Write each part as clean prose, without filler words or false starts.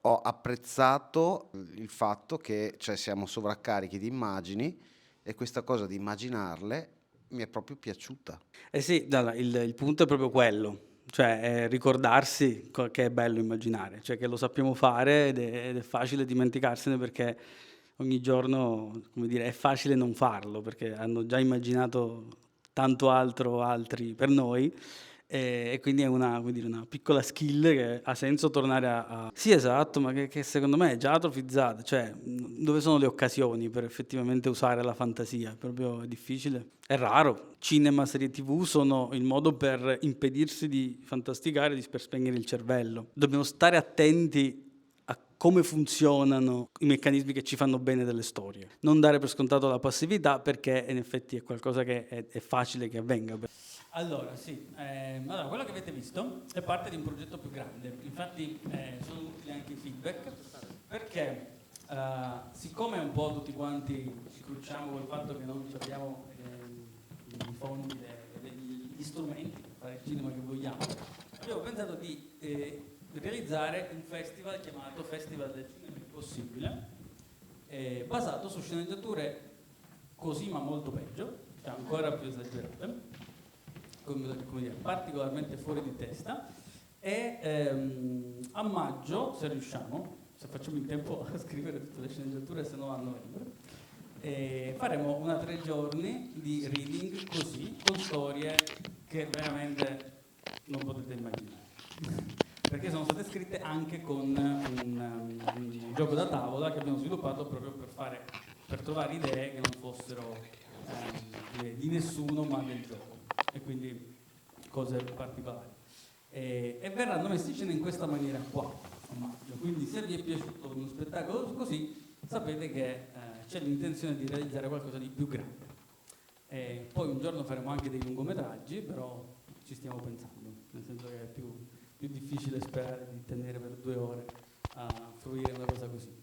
ho apprezzato il fatto che siamo sovraccarichi di immagini e questa cosa di immaginarle mi è proprio piaciuta. Eh sì, il punto è proprio quello, cioè ricordarsi che è bello immaginare, cioè che lo sappiamo fare ed è facile dimenticarsene perché ogni giorno, come dire, è facile non farlo perché hanno già immaginato tanto altro altri per noi e quindi è una, come dire, una piccola skill che ha senso tornare Sì, esatto, ma che secondo me è già atrofizzata, cioè dove sono le occasioni per effettivamente usare la fantasia? È proprio difficile, è raro. Cinema, serie TV sono il modo per impedirsi di fantasticare, per spegnere il cervello. Dobbiamo stare attenti a come funzionano i meccanismi che ci fanno bene delle storie. Non dare per scontato la passività perché in effetti è qualcosa che è facile che avvenga. Allora, sì, allora, quello che avete visto è parte di un progetto più grande, infatti sono utili anche i feedback, perché siccome un po' tutti quanti ci cruciamo col fatto che non abbiamo i fondi, gli strumenti per fare il cinema che vogliamo, abbiamo pensato di realizzare un festival chiamato Festival del Cinema Impossibile, basato su sceneggiature così ma molto peggio, cioè ancora più esagerate, come dire, particolarmente fuori di testa, e a maggio, se riusciamo, se facciamo in tempo a scrivere tutte le sceneggiature, se no a novembre, faremo una 3 giorni di reading così, con storie che veramente non potete immaginare. Perché sono state scritte anche con un gioco da tavola che abbiamo sviluppato proprio per trovare idee che non fossero di nessuno ma del gioco, e quindi cose particolari. E verranno messi in scena in questa maniera qua, a maggio. Quindi se vi è piaciuto uno spettacolo così, sapete che c'è l'intenzione di realizzare qualcosa di più grande. Poi un giorno faremo anche dei lungometraggi, però ci stiamo pensando, nel senso che è più difficile sperare di tenere per 2 ore a fruire una cosa così.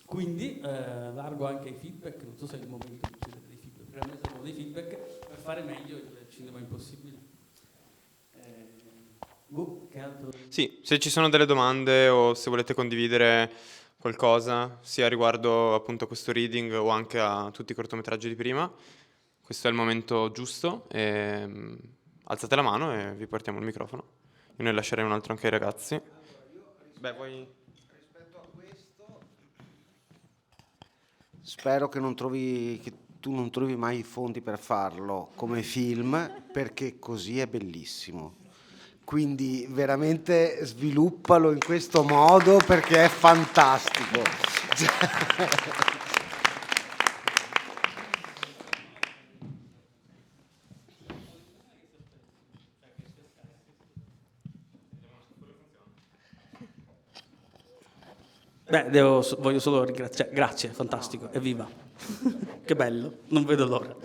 Quindi largo anche i feedback, non so se è il momento di chiedere dei feedback, per me servono dei feedback per fare meglio il cinema impossibile. Che altro? Sì, se ci sono delle domande o se volete condividere qualcosa, sia riguardo appunto a questo reading o anche a tutti i cortometraggi di prima, questo è il momento giusto. Alzate la mano e vi portiamo il microfono. Io ne lascerei un altro anche ai ragazzi. Beh, voi... Rispetto a questo, spero che tu non trovi mai i fondi per farlo come film, perché così è bellissimo. Quindi veramente sviluppalo in questo modo perché è fantastico. Beh, voglio solo ringraziare. Grazie, fantastico, evviva. Che bello, non vedo l'ora.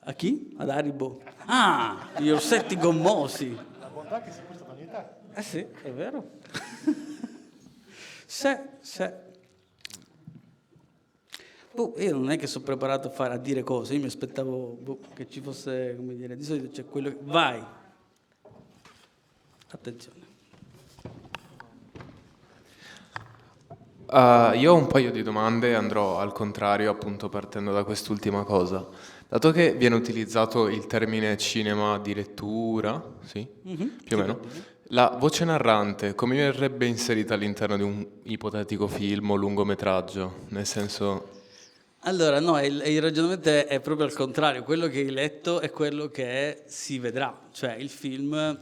A chi? Ad Haribo. Ah, gli orsetti gommosi. La bontà che si acquista da ogni età. Eh sì, è vero. Se. Io non è che sono preparato a dire cose, io mi aspettavo che ci fosse, come dire, di solito c'è quello che... Vai! Attenzione. Io ho un paio di domande, andrò al contrario, appunto partendo da quest'ultima cosa. Dato che viene utilizzato il termine cinema di lettura, sì, più o meno, la voce narrante come verrebbe inserita all'interno di un ipotetico film o lungometraggio? Nel senso... Allora, no, il ragionamento è proprio al contrario, quello che hai letto è quello che si vedrà, cioè il film,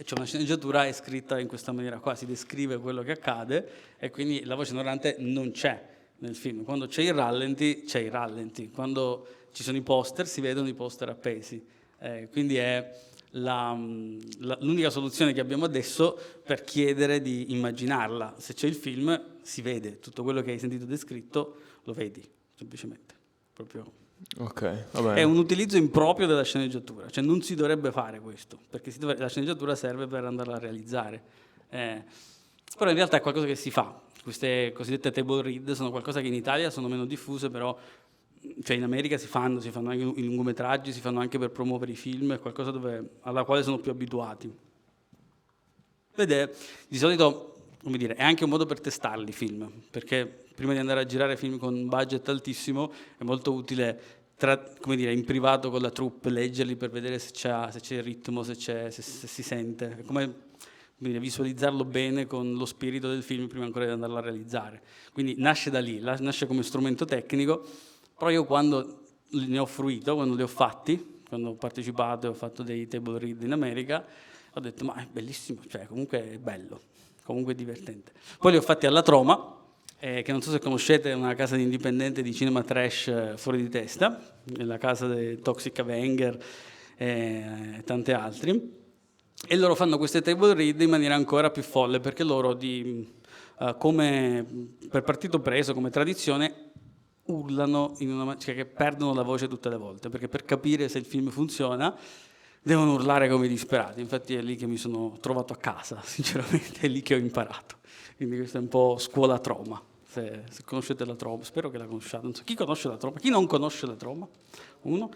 c'è una sceneggiatura è scritta in questa maniera qua, si descrive quello che accade e quindi la voce narrante non c'è nel film. Quando c'è il rallenti, quando ci sono i poster si vedono i poster appesi, quindi è l'unica soluzione che abbiamo adesso per chiedere di immaginarla. Se c'è il film si vede, tutto quello che hai sentito descritto lo vedi. Semplicemente, proprio. Ok, va bene. È un utilizzo improprio della sceneggiatura, cioè non si dovrebbe fare questo, perché la sceneggiatura serve per andarla a realizzare. Però in realtà è qualcosa che si fa. Queste cosiddette table read sono qualcosa che in Italia sono meno diffuse, però cioè in America si fanno anche i lungometraggi, si fanno anche per promuovere i film, è qualcosa alla quale sono più abituati. Di solito, come dire, è anche un modo per testarli i film, perché prima di andare a girare film con un budget altissimo è molto utile, come dire, in privato con la troupe, leggerli per vedere se c'è il ritmo, se si sente. È come dire, visualizzarlo bene con lo spirito del film prima ancora di andarlo a realizzare. Quindi nasce da lì, nasce come strumento tecnico, però io quando ne ho fruito, quando li ho fatti, quando ho partecipato e ho fatto dei table read in America, ho detto ma è bellissimo, cioè comunque è bello, comunque è divertente. Poi li ho fatti alla Troma, che non so se conoscete, è una casa di indipendente di cinema trash fuori di testa, la casa dei Toxic Avenger e tanti altri. E loro fanno queste table read in maniera ancora più folle, perché loro, come per partito preso, come tradizione, urlano cioè che perdono la voce tutte le volte, perché per capire se il film funziona devono urlare come disperati. Infatti è lì che mi sono trovato a casa, sinceramente, è lì che ho imparato. Quindi questa è un po' scuola Troma, se conoscete la Troma, spero che la conosciate. Non so, chi conosce la Troma? Chi non conosce la Troma? Uno?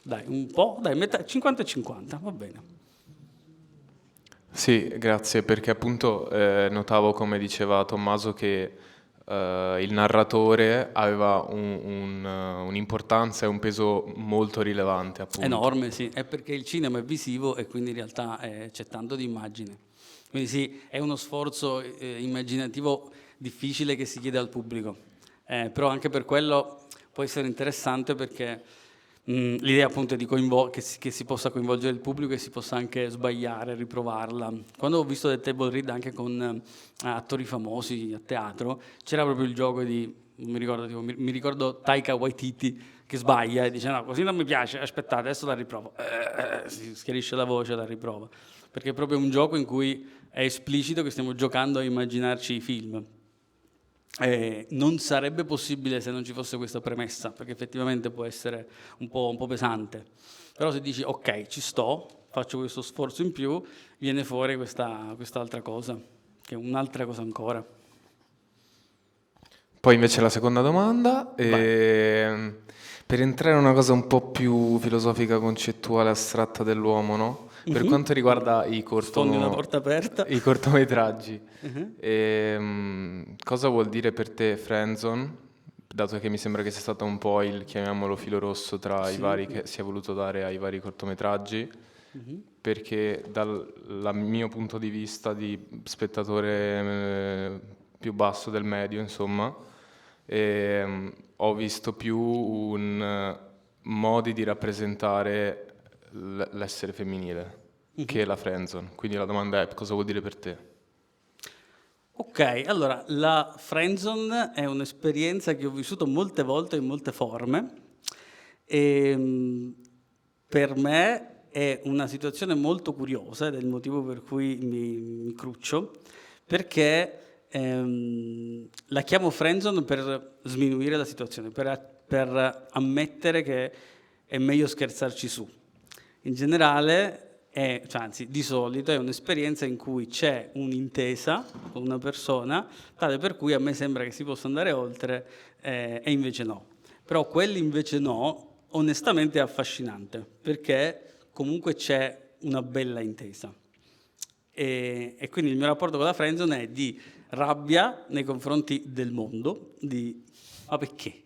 Dai, un po', dai, metà, 50 e 50, va bene. Sì, grazie, perché appunto notavo, come diceva Tommaso, che il narratore aveva un'importanza e un peso molto rilevante, appunto. Enorme, sì, è perché il cinema è visivo e quindi in realtà c'è tanto di immagine. Quindi sì, è uno sforzo immaginativo difficile che si chiede al pubblico, però anche per quello può essere interessante, perché l'idea appunto è che si possa coinvolgere il pubblico e si possa anche sbagliare, riprovarla. Quando ho visto del table read anche con attori famosi a teatro, c'era proprio il gioco di, mi ricordo Taika Waititi che sbaglia e dice no, così non mi piace, aspettate, adesso la riprovo. Si schiarisce la voce, la riprova. Perché è proprio un gioco in cui è esplicito che stiamo giocando a immaginarci i film. Non sarebbe possibile se non ci fosse questa premessa, perché effettivamente può essere un po' pesante. Però se dici ok, ci sto, faccio questo sforzo in più, viene fuori quest'altra cosa, che è un'altra cosa ancora. Poi invece la seconda domanda, per entrare in una cosa un po' più filosofica, concettuale, astratta dell'uomo, no? Per quanto riguarda Sfondi una porta aperta. i cortometraggi, cosa vuol dire per te friendzone? Dato che mi sembra che sia stato un po' il, chiamiamolo, filo rosso tra i vari che si è voluto dare ai vari cortometraggi, perché dal mio punto di vista di spettatore più basso del medio, insomma, ho visto più modi di rappresentare l'essere femminile che la friendzone. Quindi la domanda è: cosa vuol dire per te? Ok, allora la friendzone è un'esperienza che ho vissuto molte volte in molte forme e per me è una situazione molto curiosa ed è il motivo per cui mi cruccio, perché la chiamo friendzone per sminuire la situazione, per ammettere che è meglio scherzarci su. In generale, anzi di solito è un'esperienza in cui c'è un'intesa con una persona, tale per cui a me sembra che si possa andare oltre e invece no. Però quell'invece no, onestamente è affascinante, perché comunque c'è una bella intesa. E quindi il mio rapporto con la friendzone è di rabbia nei confronti del mondo, ma perché?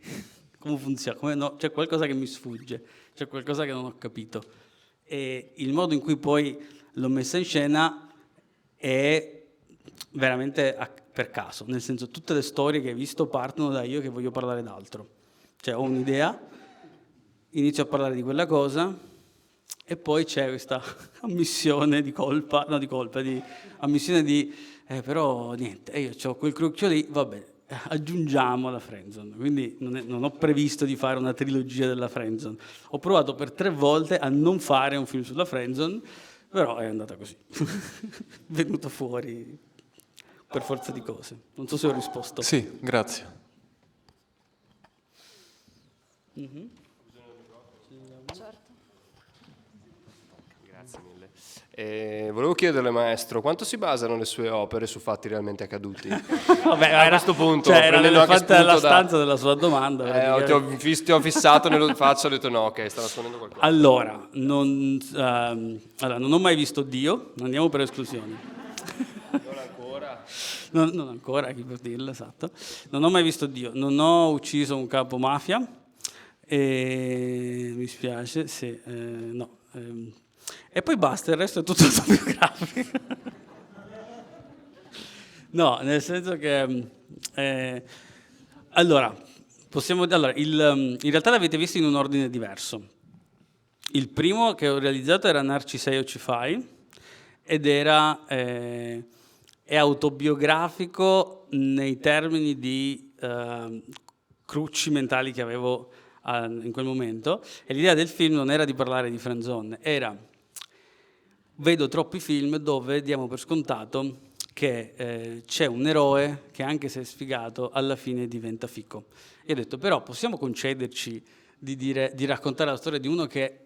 Come funziona? Come no? C'è qualcosa che mi sfugge, c'è qualcosa che non ho capito. E il modo in cui poi l'ho messa in scena è veramente per caso, nel senso tutte le storie che hai visto partono da io che voglio parlare d'altro. Cioè ho un'idea, inizio a parlare di quella cosa e poi c'è questa ammissione di colpa, ammissione di però niente, io ho quel crucchio lì, vabbè, aggiungiamo la friendzone. Quindi non ho previsto di fare una trilogia della friendzone. Ho provato per 3 volte a non fare un film sulla friendzone, però è andata così. Venuto fuori per forza di cose. Non so se ho risposto. Sì, grazie. Grazie mille. Volevo chiederle, maestro, quanto si basano le sue opere su fatti realmente accaduti? Vabbè, A questo punto, cioè, era prendendo anche l'elefante alla spunto da- stanza della sua domanda. ti ho fissato nello faccia, ho detto no, ok, sta nascondendo qualcosa. Allora, non ho mai visto Dio, andiamo per esclusioni. Non ancora. Non ancora, chi può dirlo, esatto. Non ho mai visto Dio, non ho ucciso un capo mafia, e mi spiace, sì, no. E poi basta, il resto è tutto autobiografico. No, nel senso che... allora, in realtà l'avete visto in un ordine diverso. Il primo che ho realizzato era Narci sei o ci fai, ed è autobiografico nei termini di crucci mentali che avevo in quel momento, e l'idea del film non era di parlare di friendzone, vedo troppi film dove diamo per scontato che c'è un eroe che anche se è sfigato alla fine diventa fico. E ho detto però possiamo concederci di raccontare la storia di uno che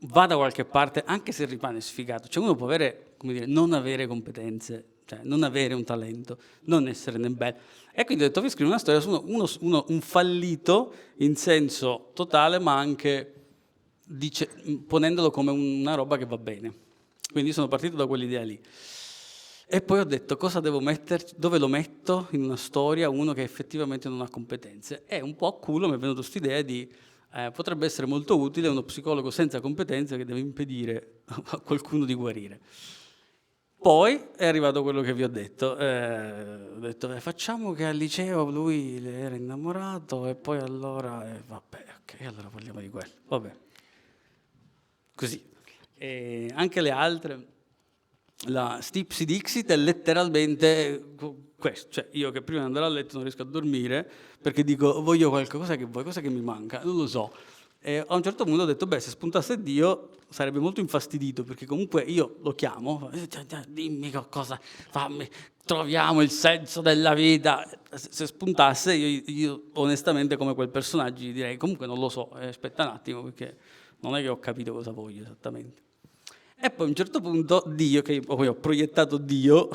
va da qualche parte anche se rimane sfigato, cioè uno può avere, come dire, non avere competenze, cioè non avere un talento, non essere né bello. E quindi ho detto, vi scrivo una storia su un fallito in senso totale, ma anche ponendolo come una roba che va bene. Quindi sono partito da quell'idea lì. E poi ho detto, cosa devo metterci, dove lo metto in una storia uno che effettivamente non ha competenze? E un po' a culo mi è venuta questa idea di potrebbe essere molto utile uno psicologo senza competenze che deve impedire a qualcuno di guarire. Poi è arrivato quello che vi ho detto, facciamo che al liceo lui le era innamorato e poi allora, vabbè, ok, allora parliamo di quello, vabbè. Così. E anche le altre, la Stipsy Dixit è letteralmente questo, cioè io che prima di andare a letto non riesco a dormire perché dico voglio qualcosa che vuoi, cosa che mi manca, non lo so. E a un certo punto ho detto, se spuntasse Dio sarebbe molto infastidito, perché comunque io lo chiamo, dimmi cosa, fammi, troviamo il senso della vita. Se spuntasse io onestamente come quel personaggio gli direi, comunque non lo so, aspetta un attimo, perché non è che ho capito cosa voglio esattamente. E poi a un certo punto Dio, che poi ho proiettato Dio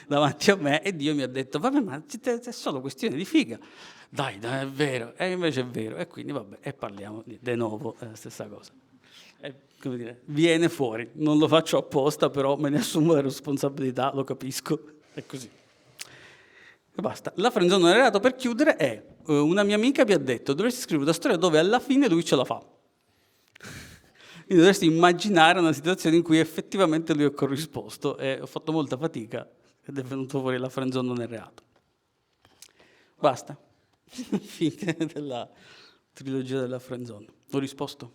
davanti a me, e Dio mi ha detto, vabbè, ma è solo questione di figa. Dai, è vero, e invece è vero, e quindi vabbè, e parliamo di nuovo, stessa cosa. Come dire, viene fuori, non lo faccio apposta, però me ne assumo la responsabilità, lo capisco, è così. E basta. La friendzone non è reato, per chiudere, è una mia amica mi ha detto, dovresti scrivere una storia dove alla fine lui ce la fa. Quindi dovresti immaginare una situazione in cui effettivamente lui ha corrisposto, e ho fatto molta fatica ed è venuto fuori la friendzone non è reato. Basta. Fine della trilogia della friendzone. Ho risposto?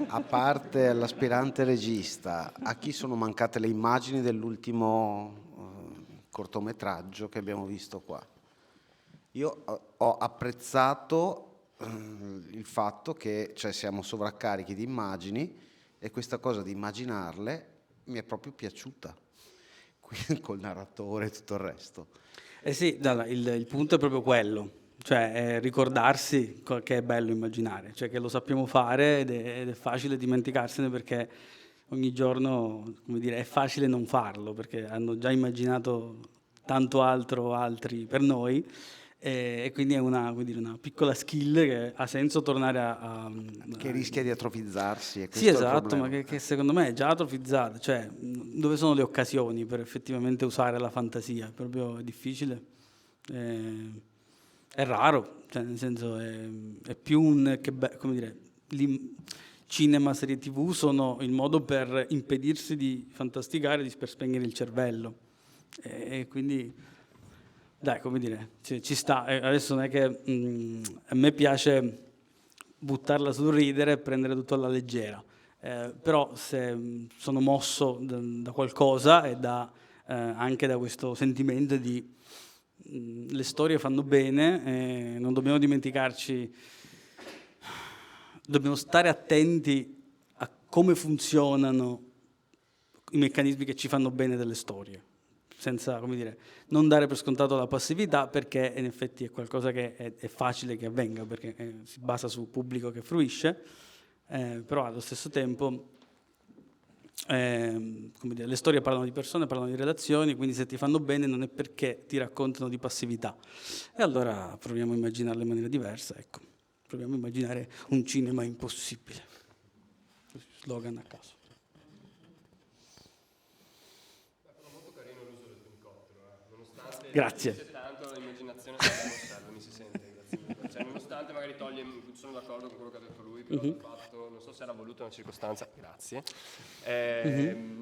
A parte all'aspirante regista, a chi sono mancate le immagini dell'ultimo cortometraggio che abbiamo visto qua? Io ho apprezzato il fatto che siamo sovraccarichi di immagini, e questa cosa di immaginarle mi è proprio piaciuta, col narratore e tutto il resto. Sì, il punto è proprio quello, cioè ricordarsi che è bello immaginare, cioè che lo sappiamo fare ed è facile dimenticarsene, perché ogni giorno, come dire, è facile non farlo, perché hanno già immaginato tanto altro altri per noi, e quindi è una piccola skill che ha senso tornare Che rischia di atrofizzarsi. Sì, esatto, ma che secondo me è già atrofizzata, cioè dove sono le occasioni per effettivamente usare la fantasia? È proprio difficile, è raro, cioè nel senso è più come dire, cinema, serie TV sono il modo per impedirsi di fantasticare, per spegnere il cervello, e quindi dai, come dire, ci sta. Adesso non è che a me piace buttarla sul ridere e prendere tutto alla leggera, però se sono mosso da qualcosa e anche da questo sentimento di le storie fanno bene, non dobbiamo dimenticarci, dobbiamo stare attenti a come funzionano i meccanismi che ci fanno bene delle storie, senza, come dire, non dare per scontato la passività, perché in effetti è qualcosa che è facile che avvenga, perché si basa sul pubblico che fruisce, però allo stesso tempo come dire, le storie parlano di persone, parlano di relazioni, quindi se ti fanno bene non è perché ti raccontano di passività. E allora proviamo a immaginarle in maniera diversa, ecco. Proviamo a immaginare un cinema impossibile. Slogan a caso. Grazie. C'è tanto l'immaginazione non serve, mi si sente, grazie mille. Cioè, nonostante magari sono d'accordo con quello che ha detto lui, però il fatto, non so se era voluto una circostanza, grazie.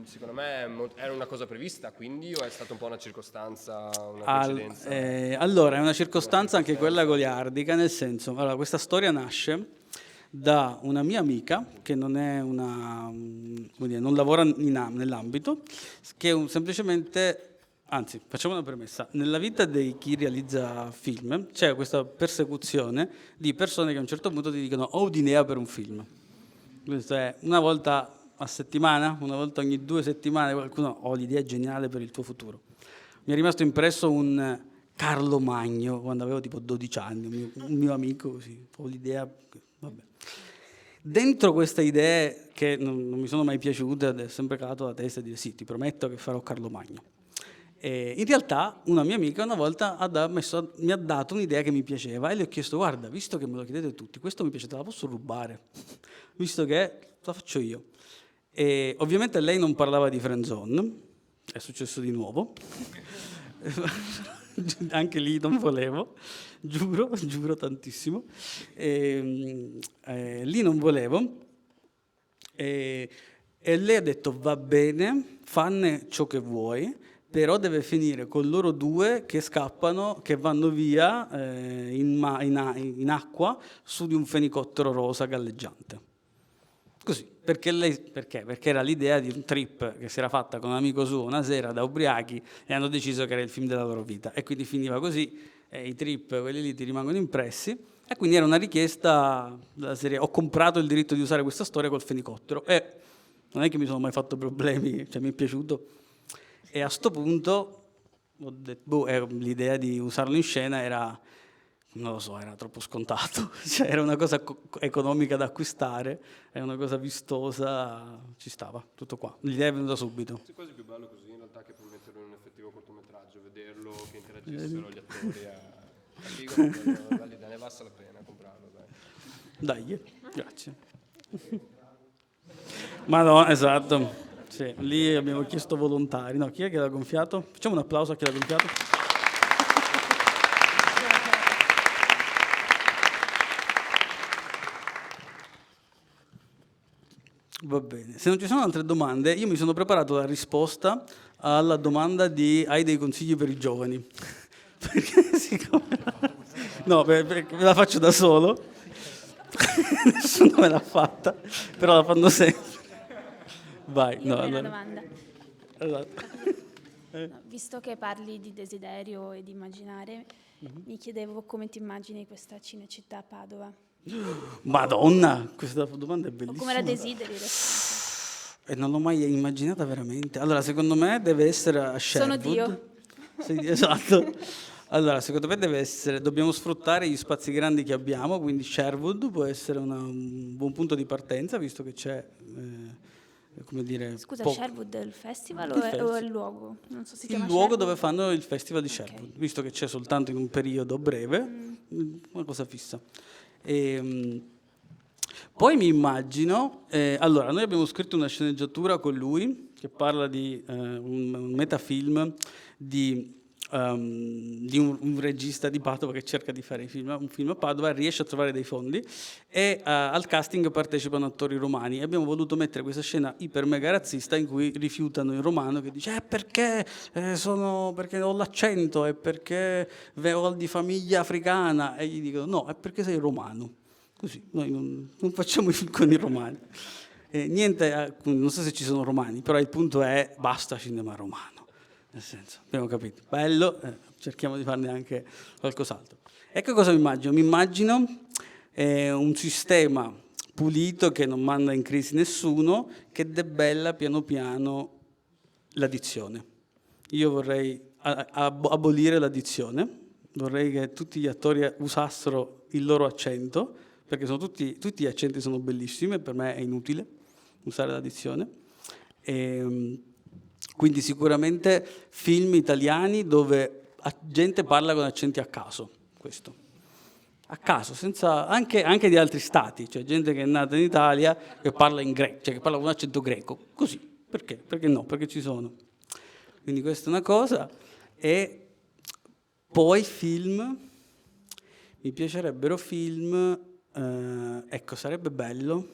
Secondo me era una cosa prevista, quindi, o è stata un po' una circostanza, una coincidenza? Allora, è una circostanza anche quella goliardica, nel senso, allora, questa storia nasce da una mia amica che non è come dire, non lavora nell'ambito, che semplicemente. Anzi, facciamo una premessa. Nella vita di chi realizza film c'è questa persecuzione di persone che a un certo punto ti dicono ho un'idea per un film. Questo è una volta a settimana, una volta ogni 2 settimane, qualcuno ho l'idea geniale per il tuo futuro. Mi è rimasto impresso un Carlo Magno, quando avevo tipo 12 anni, un mio amico, così, ho l'idea, vabbè. Dentro queste idee che non mi sono mai piaciute, è sempre calato la testa e dire sì, ti prometto che farò Carlo Magno. In realtà una mia amica una volta mi ha dato un'idea che mi piaceva e le ho chiesto guarda, visto che me lo chiedete tutti, questo mi piace, te la posso rubare, visto che la faccio io. E ovviamente lei non parlava di friendzone, è successo di nuovo, anche lì non volevo, giuro tantissimo, lì non volevo e lei ha detto va bene, fanne ciò che vuoi, però deve finire con loro 2 che scappano, che vanno via in acqua su di un fenicottero rosa galleggiante. Così, perché era l'idea di un trip che si era fatta con un amico suo una sera da ubriachi e hanno deciso che era il film della loro vita. E quindi finiva così, i trip, quelli lì ti rimangono impressi. E quindi era una richiesta della serie, ho comprato il diritto di usare questa storia col fenicottero. E non è che mi sono mai fatto problemi, cioè mi è piaciuto. E a sto punto ho detto, l'idea di usarlo in scena era, non lo so, era troppo scontato, cioè, era una cosa economica da acquistare, è una cosa vistosa, ci stava, tutto qua. L'idea è venuta subito. È quasi più bello così in realtà che per metterlo in un effettivo cortometraggio, vederlo, che interagissero gli attori ne basta la pena comprarlo. Dai, grazie. Madonna, esatto. Sì, lì abbiamo chiesto volontari. No, chi è che l'ha gonfiato? Facciamo un applauso a chi l'ha gonfiato. Va bene. Se non ci sono altre domande, io mi sono preparato la risposta alla domanda di hai dei consigli per i giovani? Perché siccome... No, perché me la faccio da solo. Nessuno me l'ha fatta, però la fanno sempre. Vai, Io no, avrei allora. una domanda. Esatto. No, visto che parli di desiderio e di immaginare, mi chiedevo come ti immagini questa Cinecittà a Padova. Madonna, questa domanda è O bellissima. come la desideri? Adesso? E non l'ho mai immaginata veramente. Allora, secondo me deve essere a Sherwood. Sono Dio. Sì, esatto. Allora, secondo me dobbiamo sfruttare gli spazi grandi che abbiamo, quindi Sherwood può essere un buon punto di partenza, visto che c'è, come dire... Scusa, poco. Sherwood è il festival Il o è il luogo? Non so se si Il chiama luogo Sherwood. dove fanno il festival di Sherwood, visto che c'è soltanto in un periodo breve, una cosa fissa. Poi mi immagino, allora noi abbiamo scritto una sceneggiatura con lui che parla di un metafilm di un regista di Padova che cerca di fare un film a Padova, riesce a trovare dei fondi e al casting partecipano attori romani. Abbiamo voluto mettere questa scena iper mega razzista in cui rifiutano il romano che dice perché ho l'accento, è perché ho di famiglia africana, e gli dicono no, è perché sei romano. Così, noi non facciamo i film con i romani. Niente, non so se ci sono romani, però il punto è basta cinema romano. Nel senso, abbiamo capito, bello, cerchiamo di farne anche qualcos'altro. Ecco cosa mi immagino. Mi immagino un sistema pulito che non manda in crisi nessuno, che debella piano piano l'addizione. Io vorrei abolire l'addizione, vorrei che tutti gli attori usassero il loro accento, perché tutti gli accenti sono bellissimi e per me è inutile usare l'addizione. Quindi sicuramente film italiani dove gente parla con accenti a caso, questo. A caso, senza, anche di altri stati, cioè gente che è nata in Italia che parla in greco, cioè che parla con un accento greco, così. Perché? Perché no? Perché ci sono. Quindi questa è una cosa. E poi film, mi piacerebbero film, ecco, sarebbe bello,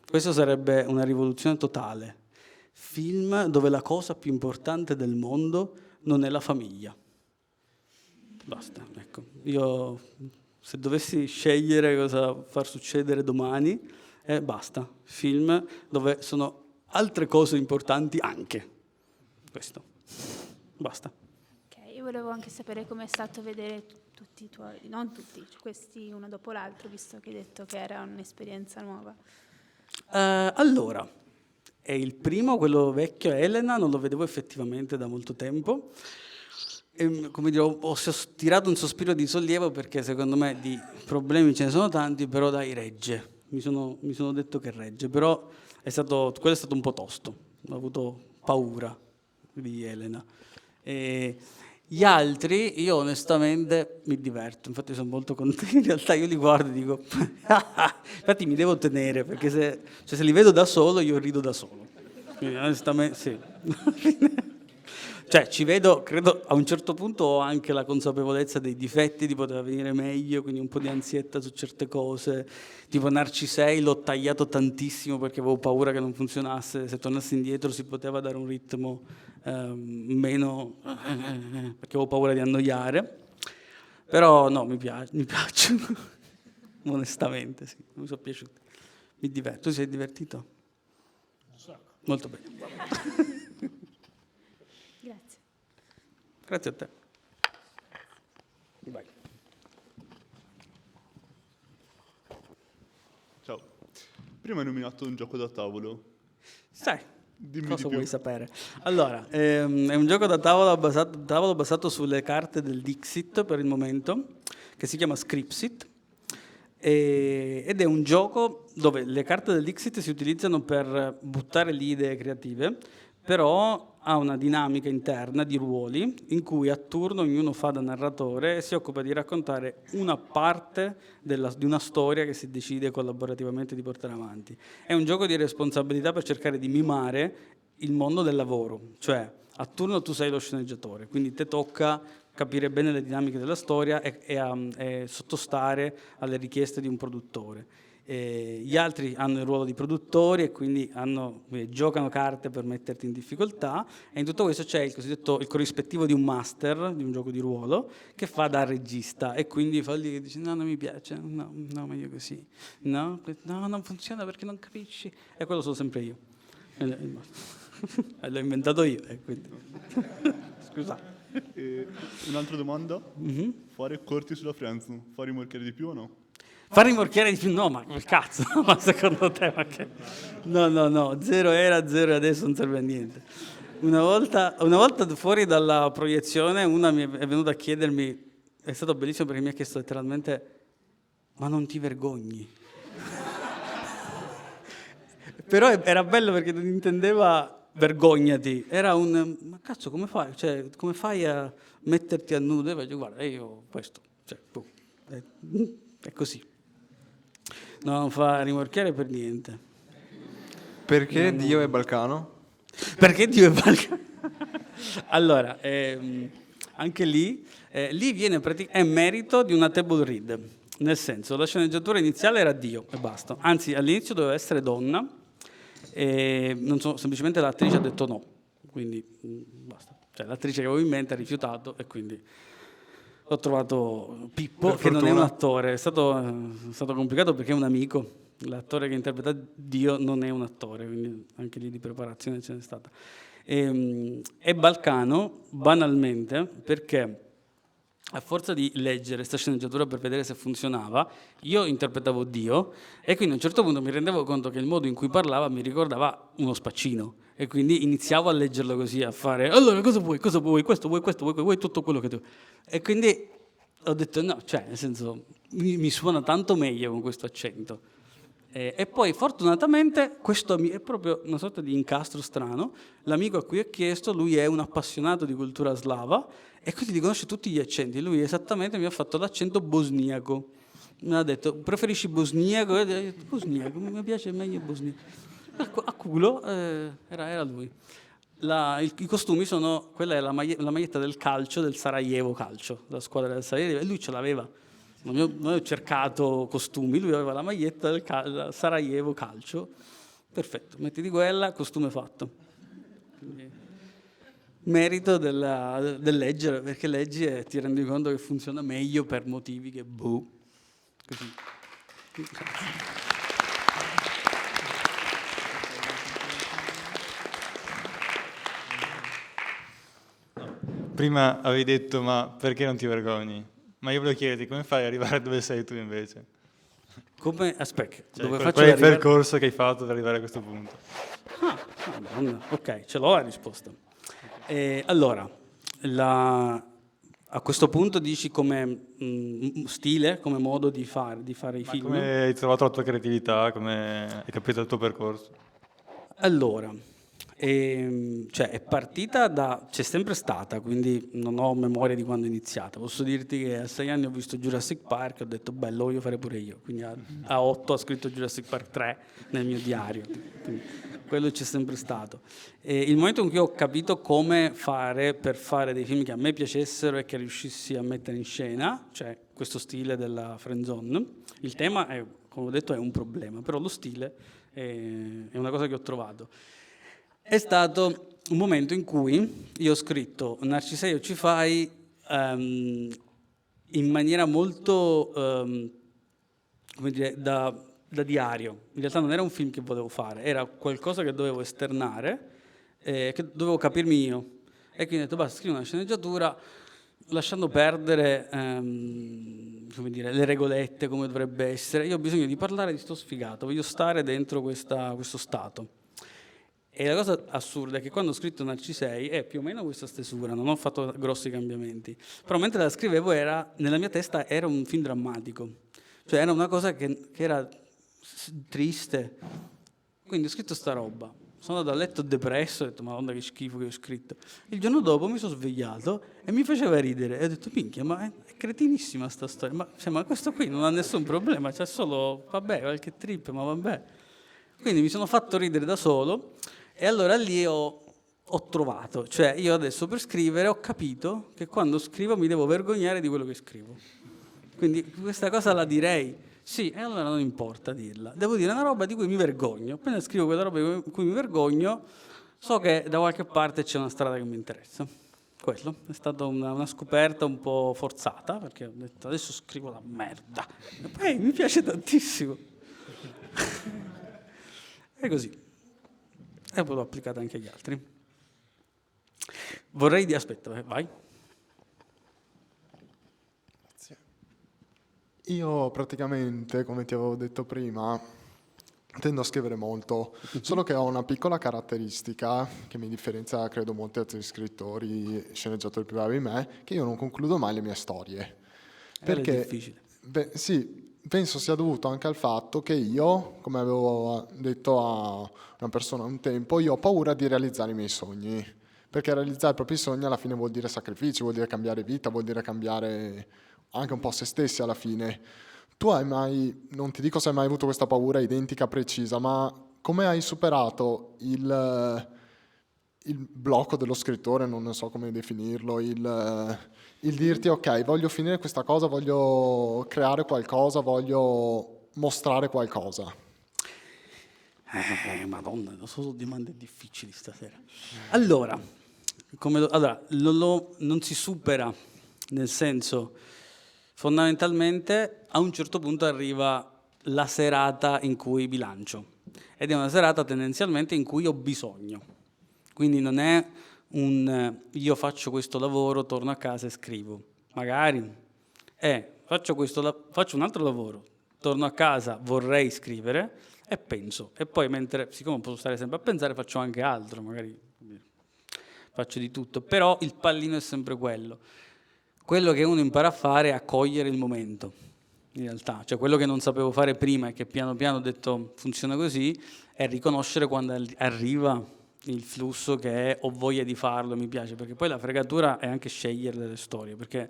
questo sarebbe una rivoluzione totale, film dove la cosa più importante del mondo non è la famiglia. Basta, ecco. Io se dovessi scegliere cosa far succedere domani, basta. Film dove sono altre cose importanti anche. Questo. Basta. Ok, io volevo anche sapere com'è stato vedere tutti i tuoi, non tutti, questi uno dopo l'altro, visto che hai detto che era un'esperienza nuova. Allora, è il primo, quello vecchio, Elena, non lo vedevo effettivamente da molto tempo. E, come dire, ho tirato un sospiro di sollievo perché secondo me di problemi ce ne sono tanti, però dai, regge. Mi sono detto che regge, però quello è stato un po' tosto. Ho avuto paura di Elena. E gli altri, io onestamente mi diverto, infatti sono molto contento. In realtà io li guardo e dico, infatti mi devo tenere, perché se li vedo da solo io rido da solo. Quindi onestamente sì. Cioè ci vedo, credo a un certo punto ho anche la consapevolezza dei difetti, di poteva venire meglio, quindi un po' di ansietta su certe cose, tipo Narcisei l'ho tagliato tantissimo perché avevo paura che non funzionasse, se tornassi indietro si poteva dare un ritmo meno, perché avevo paura di annoiare, però no, mi piacciono, onestamente sì, mi sono piaciuti, mi diverto. Tu sei divertito? Molto bene. Grazie. Grazie a te. Vai. Ciao. Prima hai nominato un gioco da tavolo. Sai, Dimmi cosa di più. vuoi sapere? Allora, è un gioco da tavolo basato sulle carte del Dixit per il momento, che si chiama Scripsit, ed è un gioco dove le carte del Dixit si utilizzano per buttare lì idee creative, però ha una dinamica interna di ruoli in cui a turno ognuno fa da narratore e si occupa di raccontare una parte di una storia che si decide collaborativamente di portare avanti. È un gioco di responsabilità per cercare di mimare il mondo del lavoro, cioè a turno tu sei lo sceneggiatore, quindi ti tocca capire bene le dinamiche della storia e sottostare alle richieste di un produttore. Gli altri hanno il ruolo di produttori e quindi giocano carte per metterti in difficoltà, e in tutto questo c'è il corrispettivo di un master, di un gioco di ruolo, che fa da regista e quindi fa lì e dice no, non mi piace, no, meglio così, no, non funziona perché non capisci, e quello sono sempre io. L'ho inventato io, quindi. Scusa. E un'altra domanda? Fare corti sulla friendzone, fa rimorchiare di più o no? Far rimorchiare di più? No, ma che cazzo? Ma secondo te? Ma che... No, zero era, zero e adesso non serve a niente. Una volta fuori dalla proiezione, una mi è venuta a chiedermi, è stato bellissimo perché mi ha chiesto letteralmente, ma non ti vergogni? Però era bello perché non intendeva vergognati, era ma cazzo come fai? Cioè, come fai a metterti a nudo? E io guarda, io questo, cioè, è così. No, non fa rimorchiare per niente. Perché Dio è balcano? Perché Dio è balcano? Allora, anche lì viene è merito di una table read, nel senso la sceneggiatura iniziale era Dio e basta, anzi all'inizio doveva essere donna e semplicemente l'attrice ha detto no, quindi basta, cioè l'attrice che avevo in mente ha rifiutato e quindi ho trovato Pippo che non è un attore, è stato complicato perché è un amico. L'attore che interpreta Dio non è un attore, quindi anche lì di preparazione ce n'è stata. È balcano, banalmente, perché a forza di leggere questa sceneggiatura per vedere se funzionava, io interpretavo Dio e quindi a un certo punto mi rendevo conto che il modo in cui parlava mi ricordava uno spaccino e quindi iniziavo a leggerlo così, a fare allora cosa vuoi, questo vuoi tutto quello che tu... E quindi ho detto no, cioè nel senso mi suona tanto meglio con questo accento. E poi fortunatamente questo è proprio una sorta di incastro strano. L'amico a cui ho chiesto, lui è un appassionato di cultura slava e quindi riconosce tutti gli accenti. Lui esattamente mi ha fatto l'accento bosniaco. Mi ha detto, preferisci bosniaco? E ho detto, bosniaco, mi piace meglio bosniaco. A culo, era lui. I costumi sono, quella è la maglietta del calcio, del Sarajevo Calcio, la squadra del Sarajevo, e lui ce l'aveva. Non ho cercato costumi, lui aveva la maglietta del Sarajevo Calcio. Perfetto, mettiti quella, costume fatto. Quindi, merito del leggere, perché leggi e ti rendi conto che funziona meglio per motivi che così. Prima avevi detto, ma perché non ti vergogni? Ma io volevo chiederti, come fai ad arrivare dove sei tu invece? Come? Aspetta, Cioè, dove qual faccio è il arrivare? percorso che hai fatto per arrivare a questo punto? Madonna. Ok, ce l'ho la risposta. Allora, a questo punto dici come stile, come modo di fare i Ma film? come hai trovato la tua creatività? Come hai capito il tuo percorso? Allora, cioè è partita c'è sempre stata, quindi non ho memoria di quando è iniziata. Posso dirti che a 6 anni ho visto Jurassic Park e ho detto, bello, lo voglio fare pure io. Quindi a 8 ho scritto Jurassic Park 3 nel mio diario. Quindi quello c'è sempre stato. E il momento in cui ho capito come fare per fare dei film che a me piacessero e che riuscissi a mettere in scena, cioè questo stile della friendzone, il tema, come ho detto, è un problema, però lo stile è una cosa che ho trovato. È stato un momento in cui io ho scritto Narcisei o ci fai in maniera molto, come dire, da diario. In realtà non era un film che volevo fare, era qualcosa che dovevo esternare, che dovevo capirmi io. E quindi ho detto, basta, scrivo una sceneggiatura, lasciando perdere come dire, le regolette, come dovrebbe essere. Io ho bisogno di parlare di sto sfigato, voglio stare dentro questo stato. E la cosa assurda è che quando ho scritto Narcisei è più o meno questa stesura, non ho fatto grossi cambiamenti, però mentre la scrivevo nella mia testa era un film drammatico, cioè era una cosa che era triste, quindi ho scritto sta roba, sono andato a letto depresso, ho detto madonna che schifo che ho scritto, il giorno dopo mi sono svegliato e mi faceva ridere e ho detto minchia ma è cretinissima sta storia, ma questo qui non ha nessun problema, c'è solo, vabbè, qualche trip, ma vabbè. Quindi mi sono fatto ridere da solo e allora lì ho trovato, cioè io adesso per scrivere ho capito che quando scrivo mi devo vergognare di quello che scrivo. Quindi questa cosa la direi, sì, e allora non importa dirla. Devo dire una roba di cui mi vergogno. Appena scrivo quella roba di cui mi vergogno, so che da qualche parte c'è una strada che mi interessa. Quello è stata una scoperta un po' forzata, perché ho detto adesso scrivo la merda. E poi mi piace tantissimo. È così. E poi l'ho applicata anche agli altri. Vorrei dire, aspetta, vai. Io praticamente, come ti avevo detto prima, tendo a scrivere molto, solo che ho una piccola caratteristica che mi differenzia, credo, molti altri scrittori, sceneggiatori più bravi di me, che io non concludo mai le mie storie. Perché è difficile. Sì, penso sia dovuto anche al fatto che io, come avevo detto a una persona un tempo, io ho paura di realizzare i miei sogni, perché realizzare i propri sogni alla fine vuol dire sacrifici, vuol dire cambiare vita, vuol dire cambiare anche un po' se stessi alla fine. Tu hai mai, non ti dico se hai mai avuto questa paura identica, precisa, ma come hai superato il blocco dello scrittore, non so come definirlo, il dirti ok, voglio finire questa cosa, voglio creare qualcosa, voglio mostrare qualcosa? Madonna, sono domande difficili stasera. Allora, non si supera, nel senso, fondamentalmente a un certo punto arriva la serata in cui bilancio, ed è una serata tendenzialmente in cui ho bisogno. Quindi non è io faccio questo lavoro, torno a casa e scrivo. Magari faccio un altro lavoro, torno a casa, vorrei scrivere e penso. E poi siccome posso stare sempre a pensare, faccio anche altro, magari faccio di tutto. Però il pallino è sempre quello. Quello che uno impara a fare è a cogliere il momento. in realtà. Cioè quello che non sapevo fare prima e che piano piano ho detto funziona così, è riconoscere quando arriva il flusso che è ho voglia di farlo, mi piace, perché poi la fregatura è anche scegliere delle storie, perché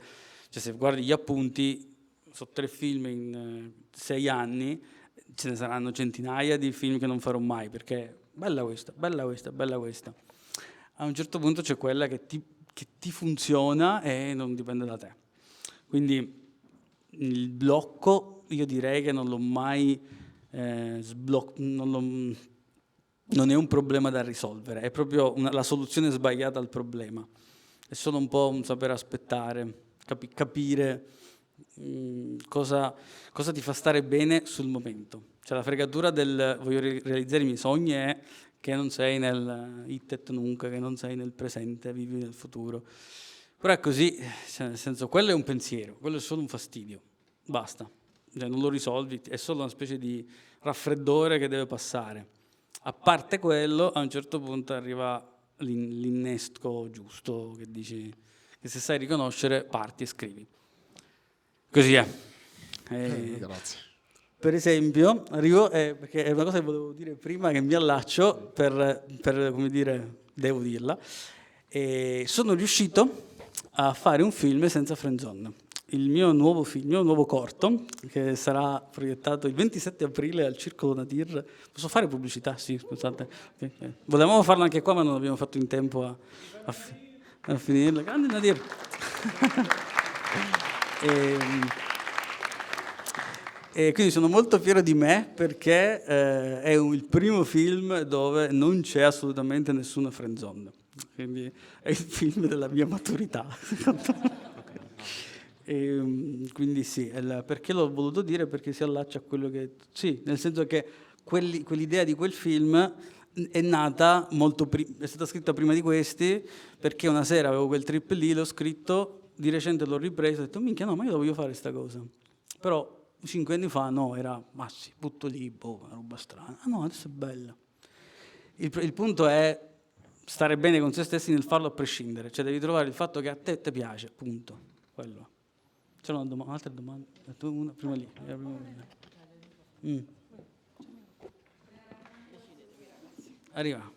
cioè, se guardi gli appunti, sono 3 film in 6 anni, ce ne saranno centinaia di film che non farò mai, perché bella questa, bella questa, bella questa. A un certo punto c'è quella che ti funziona e non dipende da te. Quindi il blocco io direi che non l'ho mai non è un problema da risolvere, è proprio la soluzione sbagliata al problema. È solo un po' un sapere aspettare, capire cosa ti fa stare bene sul momento. Cioè la fregatura del voglio realizzare i miei sogni è che non sei nel it et nunc, che non sei nel presente, vivi nel futuro. Però è così, cioè nel senso, quello è un pensiero, quello è solo un fastidio, basta. Cioè, non lo risolvi, è solo una specie di raffreddore che deve passare. A parte quello, a un certo punto arriva l'innesco giusto, che dici che se sai riconoscere, parti e scrivi. Così è. Grazie. Per esempio, arrivo, perché è una cosa che volevo dire prima, che mi allaccio per come dire, devo dirla, sono riuscito a fare un film senza friendzone. Il mio nuovo corto, che sarà proiettato il 27 aprile al Circolo Nadir. Posso fare pubblicità? Sì, scusate. Okay. Volevamo farlo anche qua, ma non abbiamo fatto in tempo a finirla. Grande Nadir! E quindi sono molto fiero di me perché è il primo film dove non c'è assolutamente nessuna friendzone. Quindi è il film della mia maturità. Quindi sì, perché l'ho voluto dire? Perché si allaccia a quello che... Sì, nel senso che quell'idea di quel film è nata è stata scritta prima di questi, perché una sera avevo quel trip lì, l'ho scritto, di recente l'ho ripreso e ho detto, minchia no, ma io la voglio fare sta cosa. Però 5 anni fa no, era, ma sì, butto lì, una roba strana. Ah no, adesso è bella. Il punto è stare bene con se stessi nel farlo a prescindere, cioè devi trovare il fatto che a te piace, punto. Quello. C'è un'altra domanda? Una prima lì. Arriva.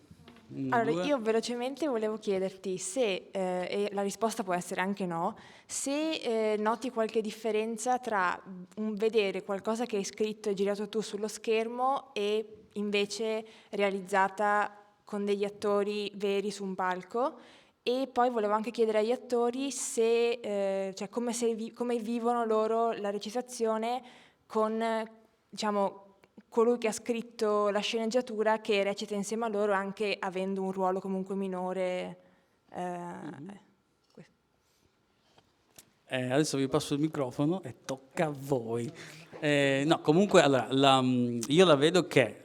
Allora, io velocemente volevo chiederti se, e la risposta può essere anche no, se noti qualche differenza tra vedere qualcosa che hai scritto e girato tu sullo schermo e invece realizzata con degli attori veri su un palco. E poi volevo anche chiedere agli attori se, cioè come vivono loro la recitazione con, diciamo, colui che ha scritto la sceneggiatura che recita insieme a loro anche avendo un ruolo comunque minore. Adesso vi passo il microfono e tocca a voi. No, comunque allora, io la vedo che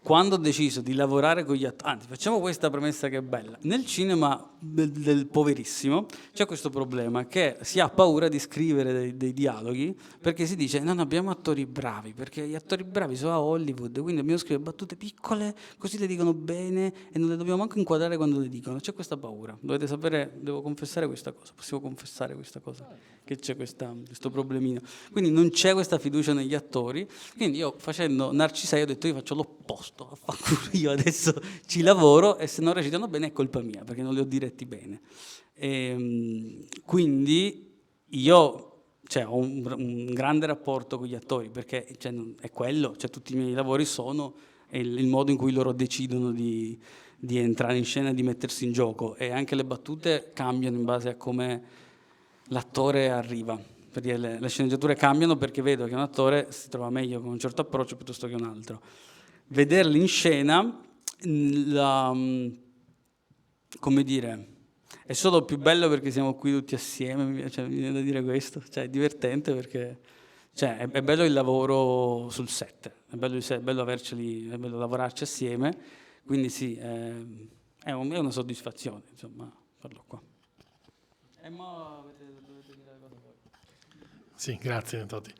quando ho deciso di lavorare con gli attori, anzi facciamo questa premessa che è bella, nel cinema del poverissimo c'è questo problema che si ha paura di scrivere dei dialoghi perché si dice non abbiamo attori bravi, perché gli attori bravi sono a Hollywood, quindi dobbiamo scrivere battute piccole, così le dicono bene e non le dobbiamo manco inquadrare quando le dicono, c'è questa paura, dovete sapere, devo confessare questa cosa, possiamo confessare questa cosa, che c'è questo problemino, quindi non c'è questa fiducia negli attori, quindi io facendo Narcisei ho detto io faccio l'opposto, io adesso ci lavoro e se non recitano bene è colpa mia perché non li ho diretti bene. Quindi io ho un grande rapporto con gli attori perché è quello, tutti i miei lavori sono il modo in cui loro decidono di entrare in scena e di mettersi in gioco e anche le battute cambiano in base a come l'attore arriva. Perché le sceneggiature cambiano perché vedo che un attore si trova meglio con un certo approccio piuttosto che un altro. Vederli in scena, come dire, è solo più bello perché siamo qui tutti assieme, mi viene da dire questo, è divertente perché è bello il lavoro sul set, è bello averceli, è bello lavorarci assieme, quindi sì, è una soddisfazione, insomma, farlo qua. E mo dovete dire la cosa voi. Sì, grazie Totti.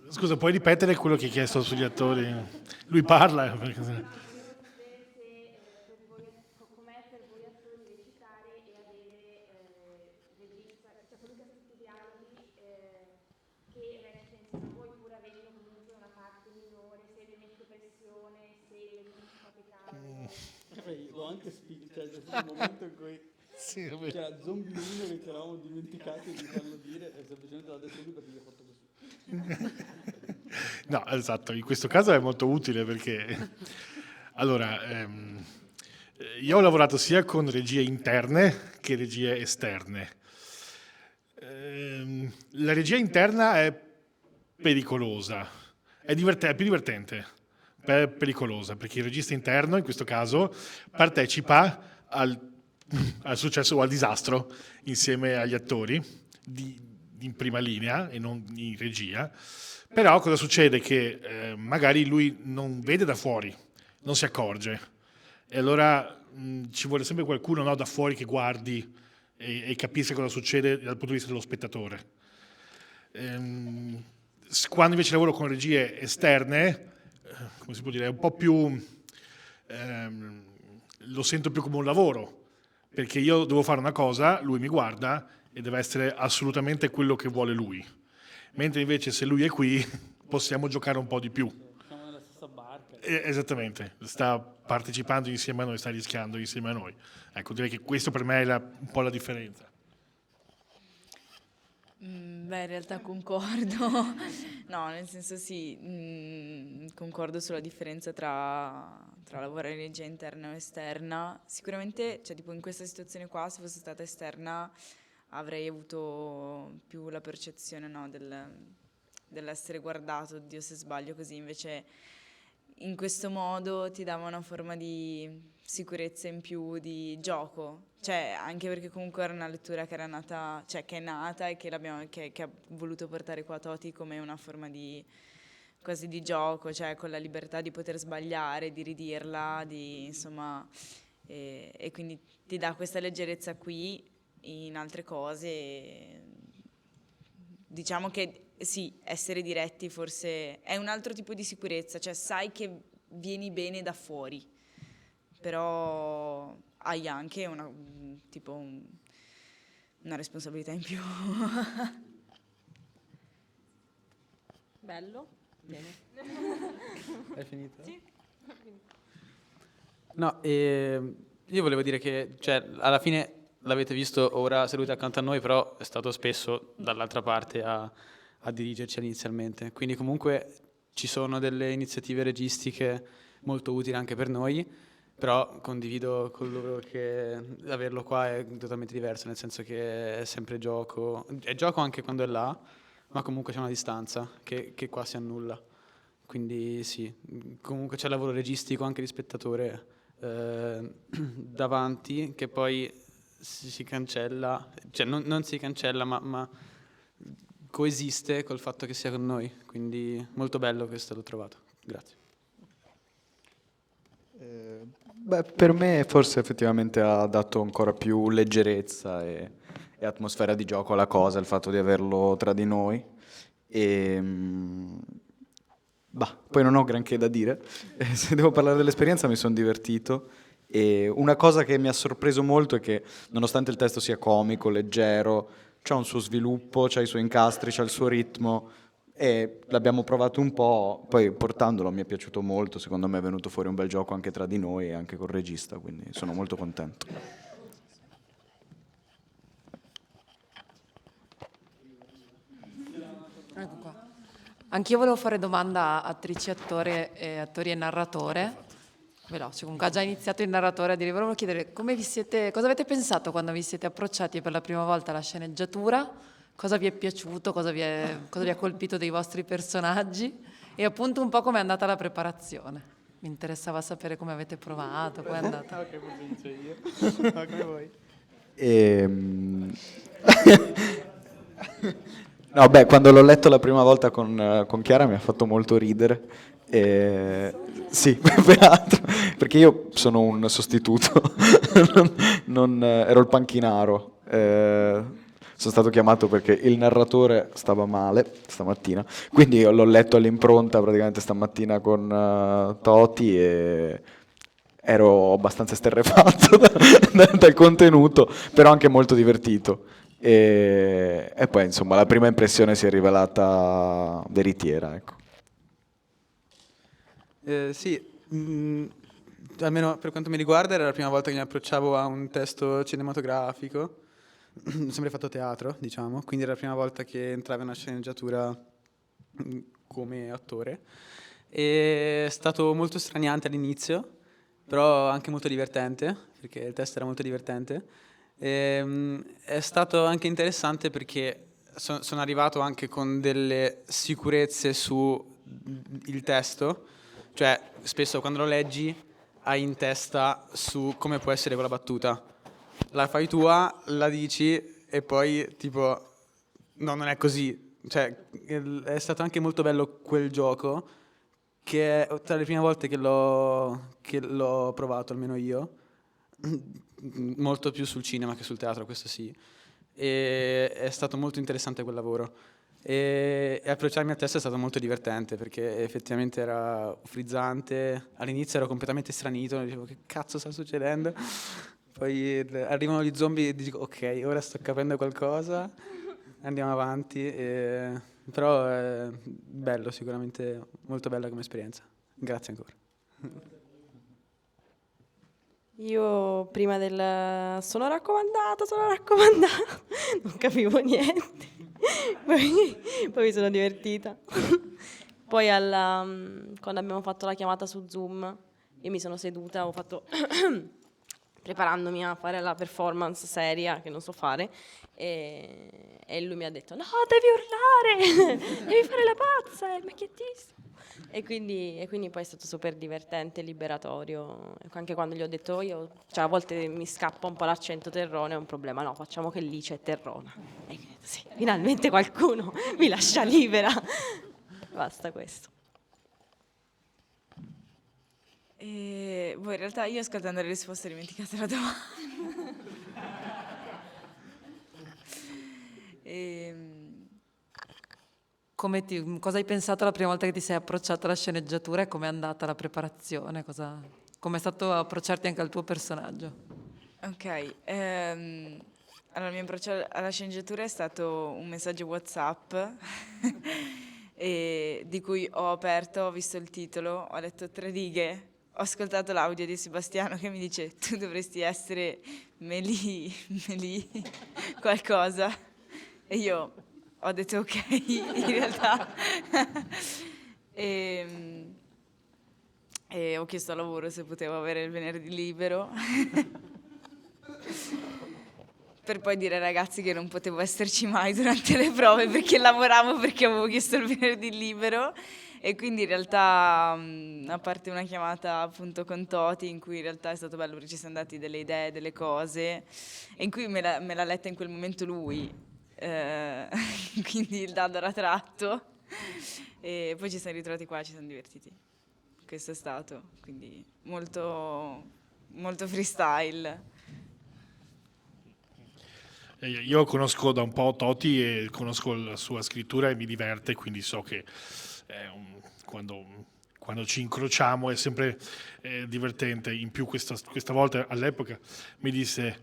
Scusa, puoi ripetere quello che hai chiesto sugli attori? Lui parla. Com'è per voi attori recitare e avere regista, quello che ha scritto i dialoghi che anche cioè c'è stato un momento in cui c'era Zombie 1 che ci eravamo dimenticati di farlo dire e semplicemente l'ha detto lui perché gli ho fatto così. No, esatto, in questo caso è molto utile perché allora io ho lavorato sia con regie interne che regie esterne. La regia interna è pericolosa, è più divertente, pericolosa, perché il regista interno in questo caso partecipa al successo o al disastro insieme agli attori in prima linea e non in regia. Però cosa succede? Che magari lui non vede da fuori, non si accorge e allora ci vuole sempre qualcuno, no, da fuori che guardi e capisca cosa succede dal punto di vista dello spettatore. Quando invece lavoro con regie esterne, come si può dire, è un po' più lo sento più come un lavoro, perché io devo fare una cosa, lui mi guarda e deve essere assolutamente quello che vuole lui. Mentre invece se lui è qui possiamo giocare un po' di più. Siamo nella stessa barca. Esattamente, sta partecipando insieme a noi, sta rischiando insieme a noi. Ecco, direi che questo per me è un po' la differenza. Beh, in realtà concordo, no, nel senso sì, concordo sulla differenza tra lavorare in regia interna o esterna. Sicuramente, cioè tipo in questa situazione qua, se fosse stata esterna, avrei avuto più la percezione, no, dell'essere guardato, oddio se sbaglio così, invece in questo modo ti dava una forma di sicurezza in più, di gioco, cioè anche perché comunque era una lettura che era nata, cioè che è nata e che ha voluto portare qua Toti come una forma di quasi di gioco, cioè con la libertà di poter sbagliare, di ridirla, di insomma, e quindi ti dà questa leggerezza qui. In altre cose diciamo che sì, essere diretti forse è un altro tipo di sicurezza, cioè sai che vieni bene da fuori, però hai anche una responsabilità in più. Bello, bene. È finito? Sì. No, io volevo dire che cioè, alla fine l'avete visto ora seduti accanto a noi, però è stato spesso dall'altra parte a dirigerci inizialmente. Quindi comunque ci sono delle iniziative registiche molto utili anche per noi, però condivido con loro che averlo qua è totalmente diverso, nel senso che è sempre gioco. È gioco anche quando è là, ma comunque c'è una distanza che qua si annulla. Quindi sì, comunque c'è lavoro registico anche di spettatore davanti, che poi si cancella, cioè non si cancella ma coesiste col fatto che sia con noi, quindi molto bello questo, l'ho trovato, grazie. Beh, per me forse effettivamente ha dato ancora più leggerezza e atmosfera di gioco alla cosa, il fatto di averlo tra di noi e poi non ho granché da dire, se devo parlare dell'esperienza mi sono divertito. E una cosa che mi ha sorpreso molto è che nonostante il testo sia comico, leggero, c'ha un suo sviluppo, c'ha i suoi incastri, c'ha il suo ritmo e l'abbiamo provato un po', poi portandolo mi è piaciuto molto, secondo me è venuto fuori un bel gioco anche tra di noi e anche col regista, quindi sono molto contento. Ecco qua. Anch'io volevo fare domanda a attrici, attore, attori e narratore. Veloce, comunque ha già iniziato il narratore a dire, volevo chiedere cosa avete pensato quando vi siete approcciati per la prima volta alla sceneggiatura, cosa vi è piaciuto, cosa vi ha colpito dei vostri personaggi e appunto un po' come è andata la preparazione. Mi interessava sapere come avete provato, come è andata. Ok, forse inizio io. Come vuoi. No, beh, quando l'ho letto la prima volta con Chiara mi ha fatto molto ridere. Sì, peraltro, perché io sono un sostituto, ero il panchinaro. Sono stato chiamato perché il narratore stava male stamattina, quindi io l'ho letto all'impronta praticamente stamattina con Toti e ero abbastanza esterrefatto dal contenuto, però anche molto divertito. E poi insomma la prima impressione si è rivelata veritiera, ecco. Sì, almeno per quanto mi riguarda, era la prima volta che mi approcciavo a un testo cinematografico. Ho sempre fatto teatro, diciamo, quindi era la prima volta che entravo in una sceneggiatura come attore. È stato molto straniante all'inizio, però anche molto divertente, perché il testo era molto divertente. È stato anche interessante perché sono arrivato anche con delle sicurezze su il testo, cioè spesso quando lo leggi hai in testa su come può essere quella battuta, la fai tua, la dici e poi tipo no, non è così, cioè è stato anche molto bello quel gioco, che è tra le prime volte che l'ho provato, almeno io, molto più sul cinema che sul teatro, questo sì, e è stato molto interessante quel lavoro. E approcciarmi al testo è stato molto divertente perché effettivamente era frizzante. All'inizio ero completamente stranito, dicevo che cazzo sta succedendo. Poi arrivano gli zombie e dico ok, ora sto capendo qualcosa, andiamo avanti. Però è bello, sicuramente molto bella come esperienza. Grazie ancora. Io prima del sono raccomandata, non capivo niente. Poi mi sono divertita. Poi quando abbiamo fatto la chiamata su Zoom, io mi sono seduta, ho fatto preparandomi a fare la performance seria che non so fare, e lui mi ha detto no, devi urlare, devi fare la pazza, è macchiettissimo. E quindi poi è stato super divertente, liberatorio, anche quando gli ho detto cioè a volte mi scappa un po' l'accento terrone, è un problema, no, facciamo che lì c'è terrona. E sì, finalmente qualcuno mi lascia libera. Basta questo. In realtà io ascoltando le risposte ho dimenticato la domanda. Cosa hai pensato la prima volta che ti sei approcciata alla sceneggiatura e com'è andata la preparazione? Com'è stato approcciarti anche al tuo personaggio? Ok, allora il mio approccio alla sceneggiatura è stato un messaggio WhatsApp di cui ho aperto, ho visto il titolo, ho letto 3 righe, ho ascoltato l'audio di Sebastiano che mi dice tu dovresti essere Melì qualcosa, e io ho detto ok, in realtà. E ho chiesto al lavoro se potevo avere il venerdì libero. Per poi dire ai ragazzi che non potevo esserci mai durante le prove perché lavoravo, perché avevo chiesto il venerdì libero. E quindi in realtà, a parte una chiamata appunto con Toti, in cui in realtà è stato bello perché ci siamo dati delle idee, delle cose, e in cui me l'ha letta in quel momento lui. Quindi il dado era tratto e poi ci siamo ritrovati qua, ci siamo divertiti. Questo è stato, quindi molto, molto freestyle. Io conosco da un po' Toti e conosco la sua scrittura e mi diverte, quindi so che quando ci incrociamo è sempre divertente. In più questa volta all'epoca mi disse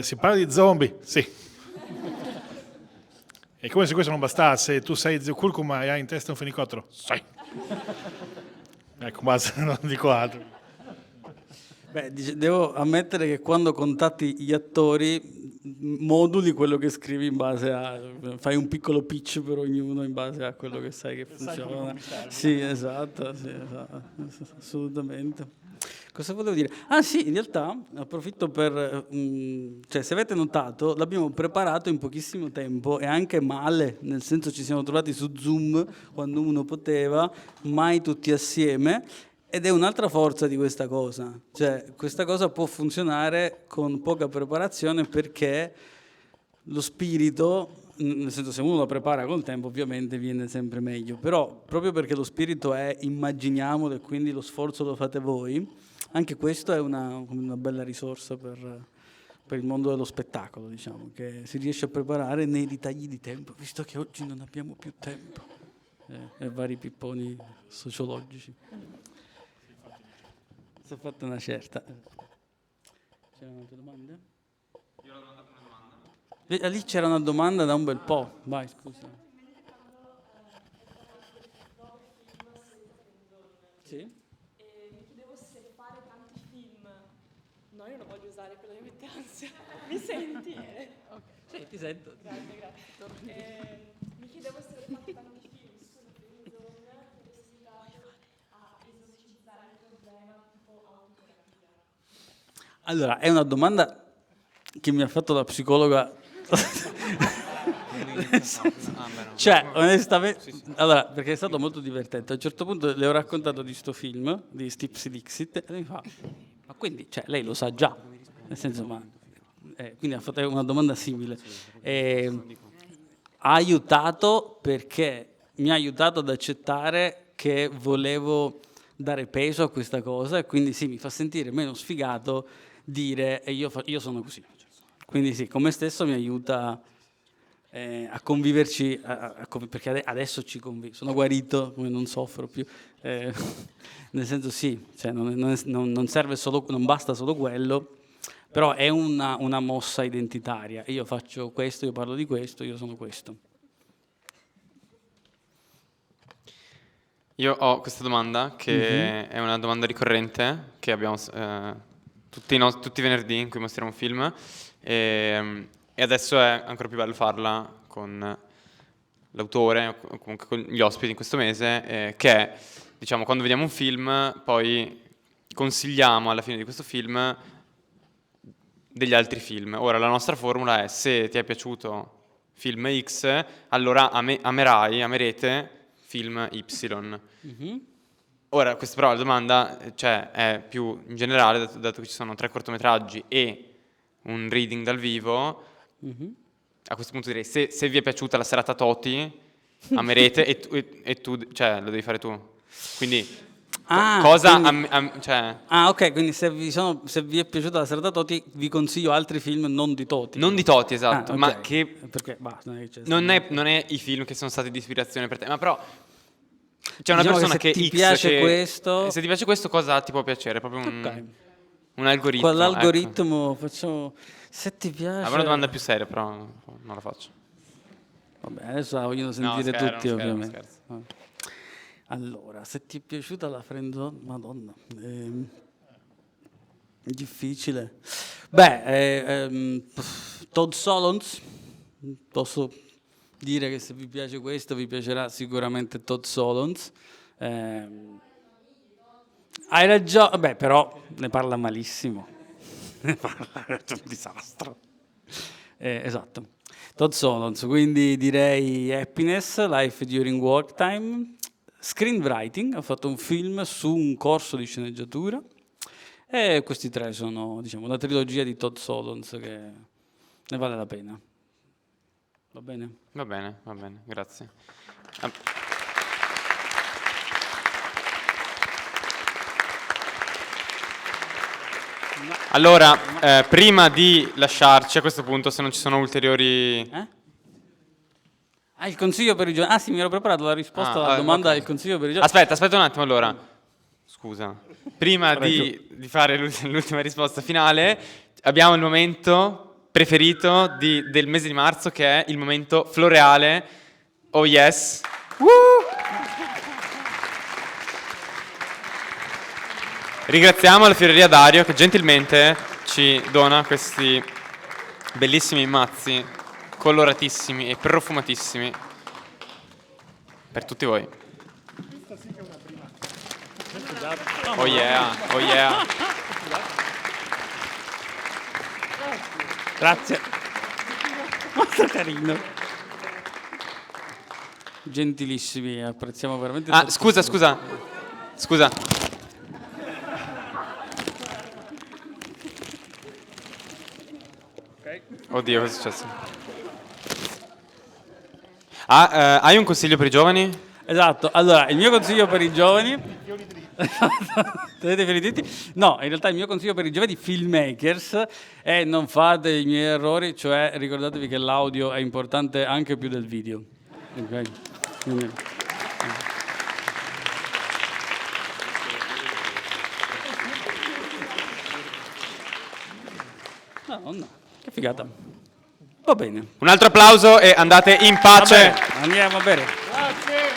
si parla di zombie, sì. È come se questo non bastasse, tu sei Zio Curcuma e hai in testa un fenicottero? Sì. Ecco, basta, non dico altro. Beh, devo ammettere che quando contatti gli attori moduli quello che scrivi in base a... fai un piccolo pitch per ognuno in base a quello che sai che funziona. Sì, esatto, assolutamente. Cosa volevo dire? Ah sì, in realtà approfitto per... cioè, se avete notato, l'abbiamo preparato in pochissimo tempo e anche male, nel senso ci siamo trovati su Zoom quando uno poteva, mai tutti assieme, ed è un'altra forza di questa cosa. Cioè, questa cosa può funzionare con poca preparazione perché lo spirito... nel senso, se uno lo prepara col tempo ovviamente viene sempre meglio, però proprio perché lo spirito è immaginiamolo e quindi lo sforzo lo fate voi, anche questo è una bella risorsa per il mondo dello spettacolo, diciamo, che si riesce a preparare nei ritagli di tempo, visto che oggi non abbiamo più tempo, e vari pipponi sociologici. Si è fatta una certa. C'erano altre domande? Lì c'era una domanda da un bel po', vai scusa. Sì? Mi chiedevo se fare tanti No, io non voglio usare quella che mette ansia. Mi senti? Sì, ti sento. Grazie. Mi chiedevo se avete fatto tanti film sulla friendzone, necessità a esorcizzare il problema tipo autoterapia. Allora, è una domanda che mi ha fatto la psicologa. Cioè, onestamente, allora, perché è stato molto divertente. A un certo punto le ho raccontato di sto film, di Stipsy Dixit, e lei mi fa, ma quindi, cioè, lei lo sa già, nel senso, ma... quindi ha fatto una domanda simile. Ha aiutato perché mi ha aiutato ad accettare che volevo dare peso a questa cosa, e quindi sì, mi fa sentire meno sfigato dire io sono così. Quindi sì, con me stesso mi aiuta a conviverci, perché adesso ci convivo, sono guarito, come non soffro più, nel senso sì, cioè non serve solo, non basta solo quello, però è una mossa identitaria. Io faccio questo, io parlo di questo, io sono questo. Io ho questa domanda che è una domanda ricorrente che abbiamo tutti i venerdì in cui mostriamo un film, e adesso è ancora più bello farla con l'autore o comunque con gli ospiti in questo mese, che è, diciamo, quando vediamo un film poi consigliamo alla fine di questo film degli altri film. Ora la nostra formula è: se ti è piaciuto film X, allora amerete film Y. Ora, questa però la domanda, cioè, è più in generale, dato che ci sono 3 cortometraggi e un reading dal vivo. A questo punto direi, se vi è piaciuta la serata Toti, amerete e tu, cioè, lo devi fare tu. Quindi, ok, quindi se vi è piaciuta la serata Toti, vi consiglio altri film non di Toti. Non di Toti, esatto, okay. ma che... Perché basta, non è i film che sono stati di ispirazione per te, ma però... C'è una diciamo persona che che ti piace questo... Se ti piace questo, cosa ti può piacere? Proprio un algoritmo. Con l'algoritmo facciamo... Se ti piace... È una domanda più seria, però non la faccio. Vabbè, adesso la vogliono sentire tutti, ovviamente. Scherzo. Allora, se ti è piaciuta la friendzone, madonna, difficile. Beh, Todd Solondz, posso dire che se vi piace questo vi piacerà sicuramente Todd Solondz. Hai ragione, beh, però ne parla malissimo. È un disastro. Esatto. Todd Solondz, quindi direi Happiness, Life During Work Time, Screenwriting, ha fatto un film su un corso di sceneggiatura, e questi 3 sono, diciamo, una trilogia di Todd Solondz che ne vale la pena. Va bene? Va bene, grazie. Allora, prima di lasciarci a questo punto, se non ci sono ulteriori... Il consiglio per i giovani. Ah sì, mi ero preparato la risposta alla domanda del consiglio per i giovani. Aspetta un attimo, allora. Scusa. Prima di fare l'ultima risposta finale, abbiamo il momento preferito del mese di marzo, che è il momento floreale. Oh yes! Ringraziamo la Fioreria Dario che gentilmente ci dona questi bellissimi mazzi coloratissimi e profumatissimi per tutti voi. Oh yeah, oh yeah. Grazie. Molto carino. Gentilissimi, apprezziamo veramente. Scusa. Oddio, cosa è successo? Hai un consiglio per i giovani? Esatto, allora il mio consiglio per i giovani... Vedete fiori dritti? No, in realtà il mio consiglio per i giovani filmmakers è: non fate i miei errori, cioè ricordatevi che l'audio è importante anche più del video. Okay? No. Che figata. Va bene. Un altro applauso e andate in pace. Andiamo a bere. Grazie.